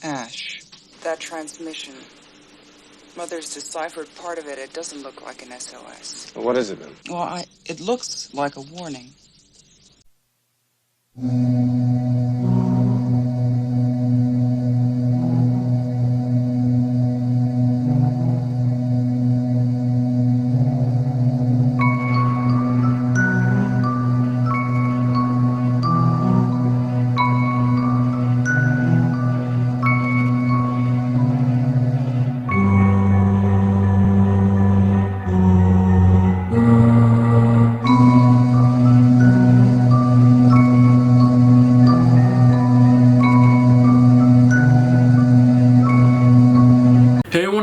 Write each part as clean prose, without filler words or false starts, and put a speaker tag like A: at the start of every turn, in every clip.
A: Ash, that transmission. Mother's deciphered part of it. It doesn't look like an SOS.
B: Well, what is it then?
A: Well, it looks like a warning.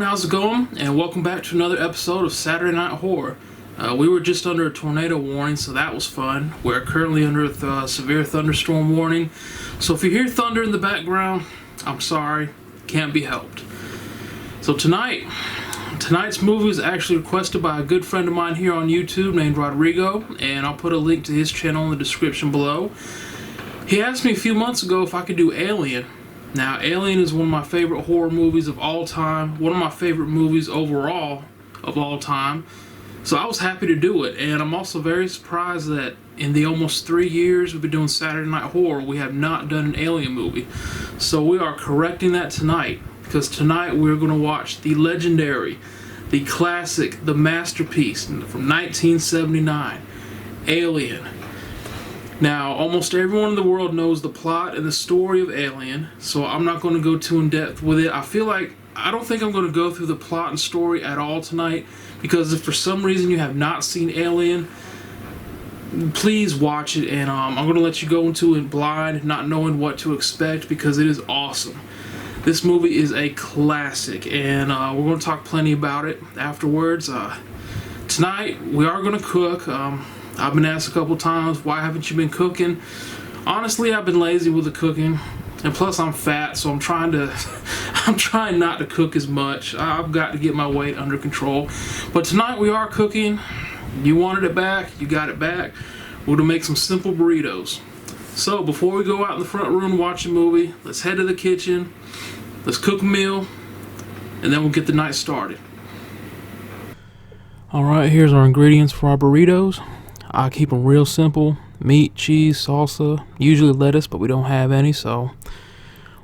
C: How's it going? And welcome back to another episode of Saturday Night Horror. We were just under a tornado warning, so that was fun. We're currently under a severe thunderstorm warning. So if you hear thunder in the background, I'm sorry, can't be helped. So tonight's movie is actually requested by a good friend of mine here on YouTube named Rodrigo, and I'll put a link to his channel in the description below. He asked me a few months ago if I could do Alien. Now, Alien is one of my favorite horror movies of all time, one of my favorite movies overall of all time, so I was happy to do it, and I'm also very surprised that in the almost 3 years we've been doing Saturday Night Horror, we have not done an Alien movie. So we are correcting that tonight, because tonight we're going to watch the legendary, the classic, the masterpiece from 1979, Alien. Now, almost everyone in the world knows the plot and the story of Alien, so I'm not going to go too in-depth with it. I don't think I'm going to go through the plot and story at all tonight, because if for some reason you have not seen Alien, please watch it, and I'm going to let you go into it blind, not knowing what to expect, because it is awesome. This movie is a classic, and we're going to talk plenty about it afterwards. Tonight, we are going to cook. I've been asked a couple times, why haven't you been cooking? Honestly, I've been lazy with the cooking, and plus I'm fat, so I'm trying not to cook as much. I've got to get my weight under control. But tonight we are cooking. You wanted it back, you got it back. We're gonna make some simple burritos. So before we go out in the front room and watch a movie, let's head to the kitchen, let's cook a meal, and then we'll get the night started. Alright, here's our ingredients for our burritos. I keep them real simple: meat, cheese, salsa, usually lettuce, but we don't have any, so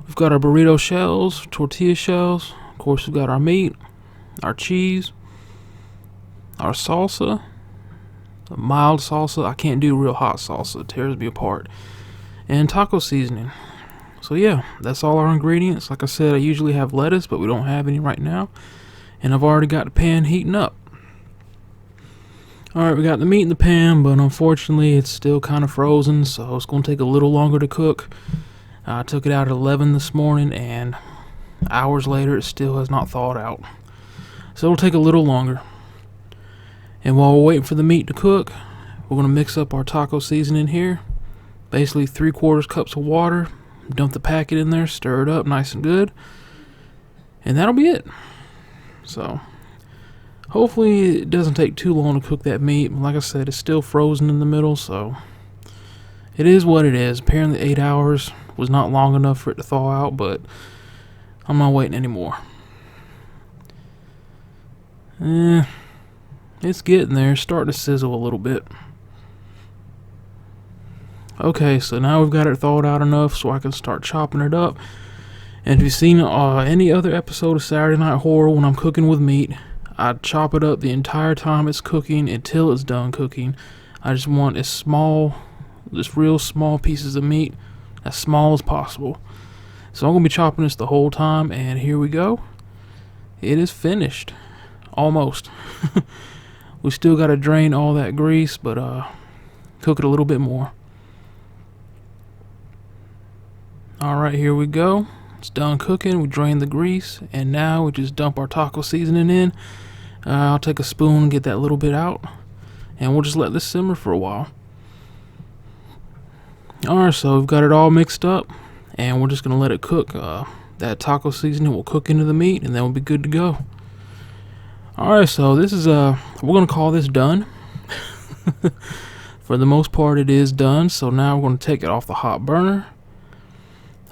C: we've got our burrito shells, tortilla shells, of course we've got our meat, our cheese, our salsa, a mild salsa. I can't do real hot salsa, it tears me apart, and taco seasoning. So yeah, that's all our ingredients. Like I said, I usually have lettuce, but we don't have any right now, and I've already got the pan heating up. Alright, we got the meat in the pan, but unfortunately it's still kind of frozen, so it's going to take a little longer to cook. I took it out at 11 this morning, and hours later it still has not thawed out. So it'll take a little longer. And while we're waiting for the meat to cook, we're going to mix up our taco seasoning here. Basically 3/4 cups of water, dump the packet in there, stir it up nice and good, and that'll be it. So hopefully it doesn't take too long to cook that meat. Like I said, it's still frozen in the middle, so it is what it is. Apparently 8 hours was not long enough for it to thaw out, but I'm not waiting anymore. It's getting there. It's starting to sizzle a little bit. Okay, so now we've got it thawed out enough so I can start chopping it up. And if you've seen any other episode of Saturday Night Horror, when I'm cooking with meat, I chop it up the entire time it's cooking until it's done cooking. I just want just real small pieces of meat, as small as possible. So I'm going to be chopping this the whole time, and here we go. It is finished. Almost. We still got to drain all that grease, but cook it a little bit more. Alright, here we go. It's done cooking. We drained the grease, and now we just dump our taco seasoning in. I'll take a spoon and get that little bit out, and we'll just let this simmer for a while. Alright, so we've got it all mixed up, and we're just going to let it cook. That taco seasoning will cook into the meat, and then we'll be good to go. Alright, so this is, we're going to call this done. For the most part, it is done, so now we're going to take it off the hot burner.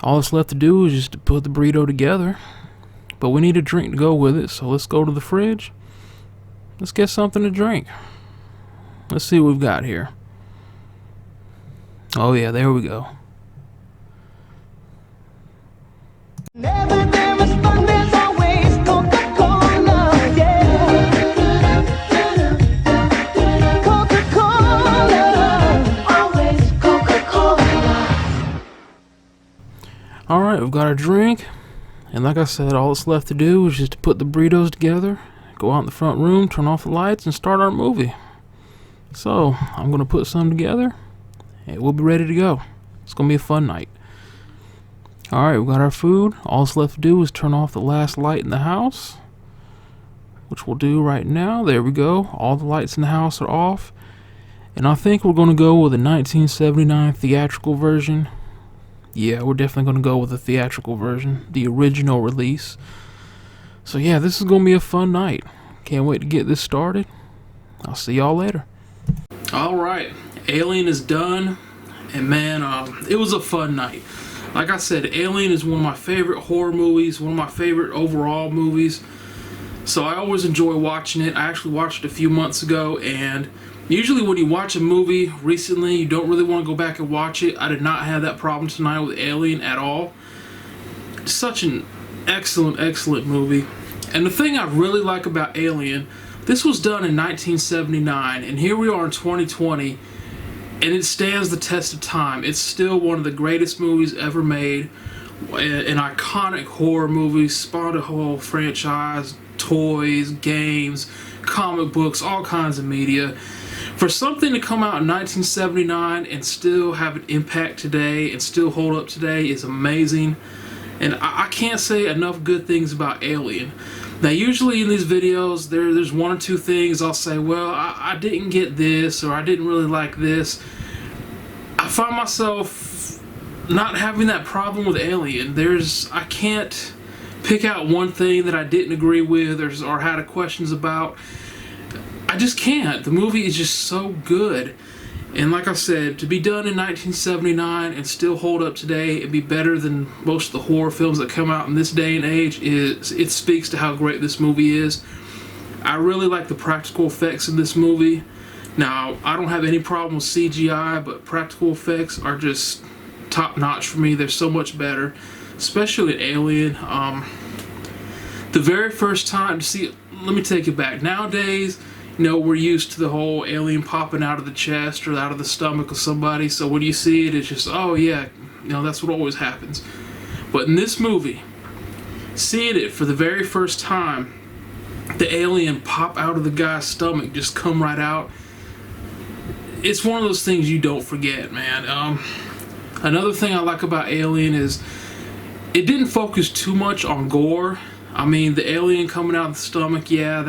C: All that's left to do is just to put the burrito together. But we need a drink to go with it, so let's go to the fridge. Let's get something to drink. Let's see what we've got here. Oh yeah, there we go.
B: Never there is fun, there's always Coca-Cola, yeah. Coca-Cola, always Coca-Cola.
C: Alright, we've got our drink. And like I said, all that's left to do is just to put the burritos together, go out in the front room, turn off the lights, and start our movie. So, I'm going to put some together, and we'll be ready to go. It's going to be a fun night. Alright, we've got our food. All that's left to do is turn off the last light in the house, which we'll do right now. There we go. All the lights in the house are off. And I think we're going to go with a 1979 theatrical version. Yeah, we're definitely going to go with the theatrical version, the original release. So yeah, this is going to be a fun night. Can't wait to get this started. I'll see y'all later. Alright, Alien is done. And man, it was a fun night. Like I said, Alien is one of my favorite horror movies, one of my favorite overall movies. So I always enjoy watching it. I actually watched it a few months ago, and usually when you watch a movie recently, you don't really want to go back and watch it. I did not have that problem tonight with Alien at all. Such an excellent, excellent movie. And the thing I really like about Alien, this was done in 1979, and here we are in 2020, and it stands the test of time. It's still one of the greatest movies ever made. An iconic horror movie, spawned a whole franchise, toys, games, comic books, all kinds of media. For something to come out in 1979 and still have an impact today and still hold up today is amazing. And I can't say enough good things about Alien. Now usually in these videos there's one or two things I'll say, well, I didn't get this, or I didn't really like this. I find myself not having that problem with Alien. I can't pick out one thing that I didn't agree with or had questions about. I just can't. The movie is just so good. And like I said, to be done in 1979 and still hold up today and be better than most of the horror films that come out in this day and age, it speaks to how great this movie is. I really like the practical effects in this movie. Now, I don't have any problem with CGI, but practical effects are just top notch for me. They're so much better, especially in Alien. The very first time, let me take it back. Nowadays, we're used to the whole alien popping out of the chest or out of the stomach of somebody, so when you see it, it's just, oh yeah, that's what always happens. But in this movie, seeing it for the very first time, the alien pop out of the guy's stomach, just come right out, it's one of those things you don't forget, man. Another thing I like about Alien is it didn't focus too much on gore. I mean, the alien coming out of the stomach, yeah,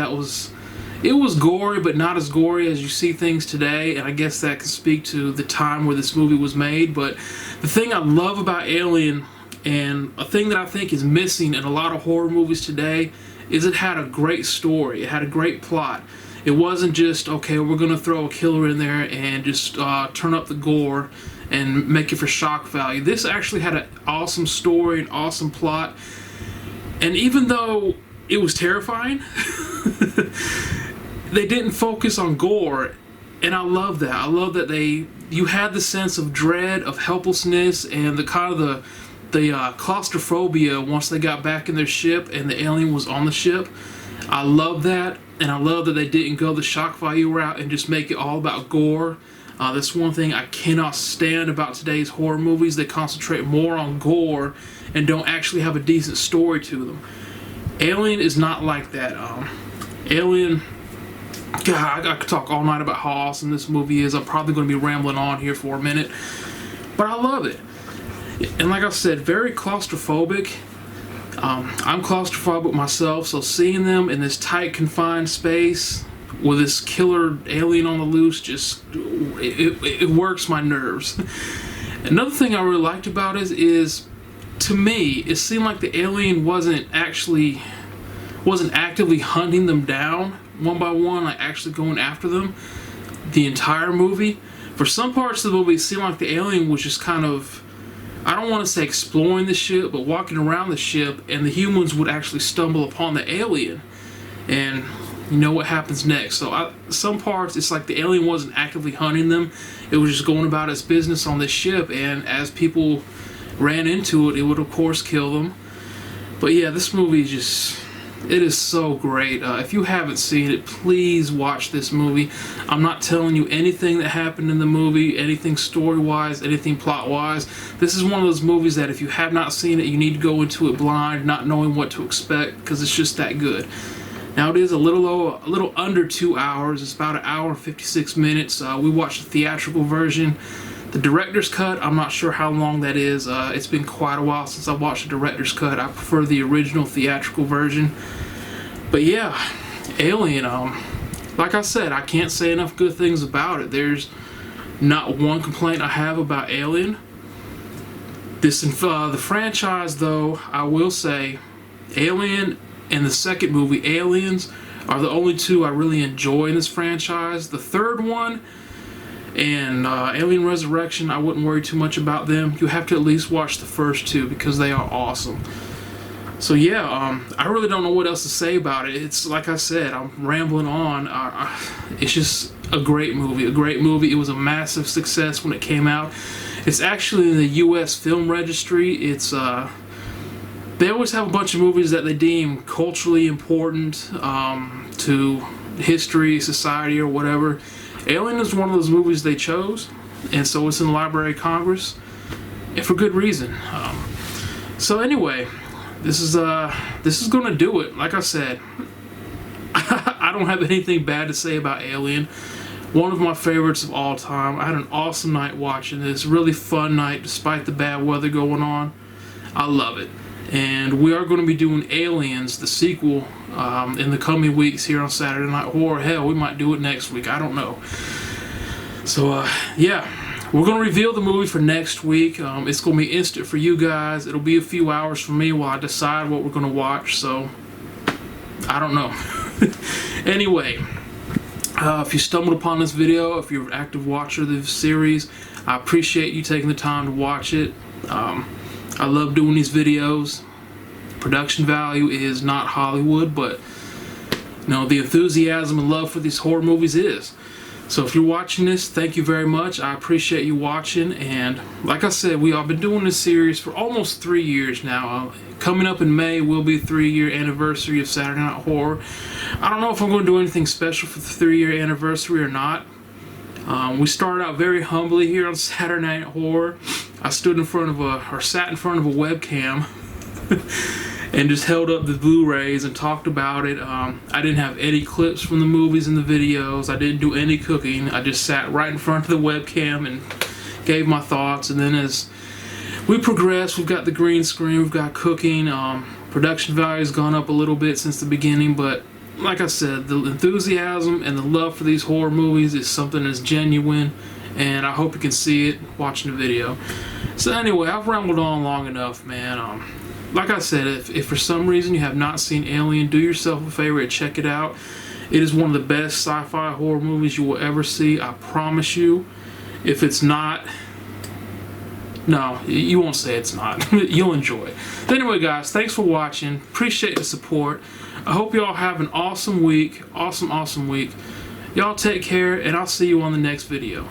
C: it was gory, but not as gory as you see things today, and I guess that can speak to the time where this movie was made. But the thing I love about Alien, and a thing that I think is missing in a lot of horror movies today, is it had a great story. It had a great plot. It wasn't just, okay, we're going to throw a killer in there and just turn up the gore and make it for shock value. This actually had an awesome story, an awesome plot, and even though it was terrifying, they didn't focus on gore, and I love that. I love that you had the sense of dread, of helplessness, and the kind of the claustrophobia once they got back in their ship and the alien was on the ship. I love that, and I love that they didn't go the shock value route and just make it all about gore. That's one thing I cannot stand about today's horror movies. They concentrate more on gore and don't actually have a decent story to them. Alien is not like that. Alien, God, I could talk all night about how awesome this movie is. I'm probably going to be rambling on here for a minute, but I love it. And like I said, very claustrophobic. I'm claustrophobic myself, so seeing them in this tight, confined space with this killer alien on the loose, just it works my nerves. Another thing I really liked about it is, to me, it seemed like the alien wasn't actively hunting them down one by one, like actually going after them the entire movie. For some parts of the movie, it seemed like the alien was just kind of, I don't want to say exploring the ship, but walking around the ship, and the humans would actually stumble upon the alien, and you know what happens next. So some parts, it's like the alien wasn't actively hunting them, it was just going about its business on this ship, and as people ran into it, it would of course kill them. But yeah, this movie is just, it is so great. If you haven't seen it, please watch this movie. I'm not telling you anything that happened in the movie, anything story-wise, anything plot-wise. This is one of those movies that if you have not seen it, you need to go into it blind, not knowing what to expect, because it's just that good. Now it is a little under 2 hours. It's about 1 hour and 56 minutes. We watched the theatrical version. The director's cut, I'm not sure how long that is. It's been quite a while since I watched the director's cut. I prefer the original theatrical version. But yeah, Alien, like I said, I can't say enough good things about it. There's not one complaint I have about Alien. The franchise, though, I will say, Alien and the second movie, Aliens, are the only two I really enjoy in this franchise. The third one and Alien Resurrection, I wouldn't worry too much about them. You have to at least watch the first two because they are awesome. So yeah, I really don't know what else to say about it. It's like I said, I'm rambling on. It's just a great movie, It was a massive success when it came out. It's actually in the U.S. Film Registry. It's they always have a bunch of movies that they deem culturally important to history, society, or whatever. Alien is one of those movies they chose, and so it's in the Library of Congress, and for good reason. So anyway, this is gonna do it. Like I said, I don't have anything bad to say about Alien. One of my favorites of all time. I had an awesome night watching this. Really fun night despite the bad weather going on. I love it. And we are going to be doing Aliens, the sequel, in the coming weeks here on Saturday Night Horror. Hell, we might do it next week. I don't know. So, yeah. We're going to reveal the movie for next week. It's going to be instant for you guys. It'll be a few hours for me while I decide what we're going to watch. So, I don't know. Anyway, if you stumbled upon this video, if you're an active watcher of the series, I appreciate you taking the time to watch it. I love doing these videos. Production value is not Hollywood, but you know, the enthusiasm and love for these horror movies is. So if you're watching this, thank you very much. I appreciate you watching, and like I said, I've been doing this series for almost 3 years now. Coming up in May will be the 3-year anniversary of Saturday Night Horror. I don't know if I'm going to do anything special for the 3-year anniversary or not. We started out very humbly here on Saturday Night Horror. I stood in front of sat in front of a webcam and just held up the Blu-rays and talked about it. I didn't have any clips from the movies and the videos. I didn't do any cooking. I just sat right in front of the webcam and gave my thoughts. And then as we progress, we've got the green screen, we've got cooking. Production value has gone up a little bit since the beginning, but like I said, the enthusiasm and the love for these horror movies is something that's genuine, and I hope you can see it watching the video. So anyway, I've rambled on long enough, man. Like I said, if for some reason you have not seen Alien, do yourself a favor and check it out. It is one of the best sci-fi horror movies you will ever see, I promise you. If it's not, no, you won't say it's not. You'll enjoy it. Anyway, guys, thanks for watching. Appreciate the support. I hope y'all have an awesome week. Awesome week. Y'all take care, and I'll see you on the next video.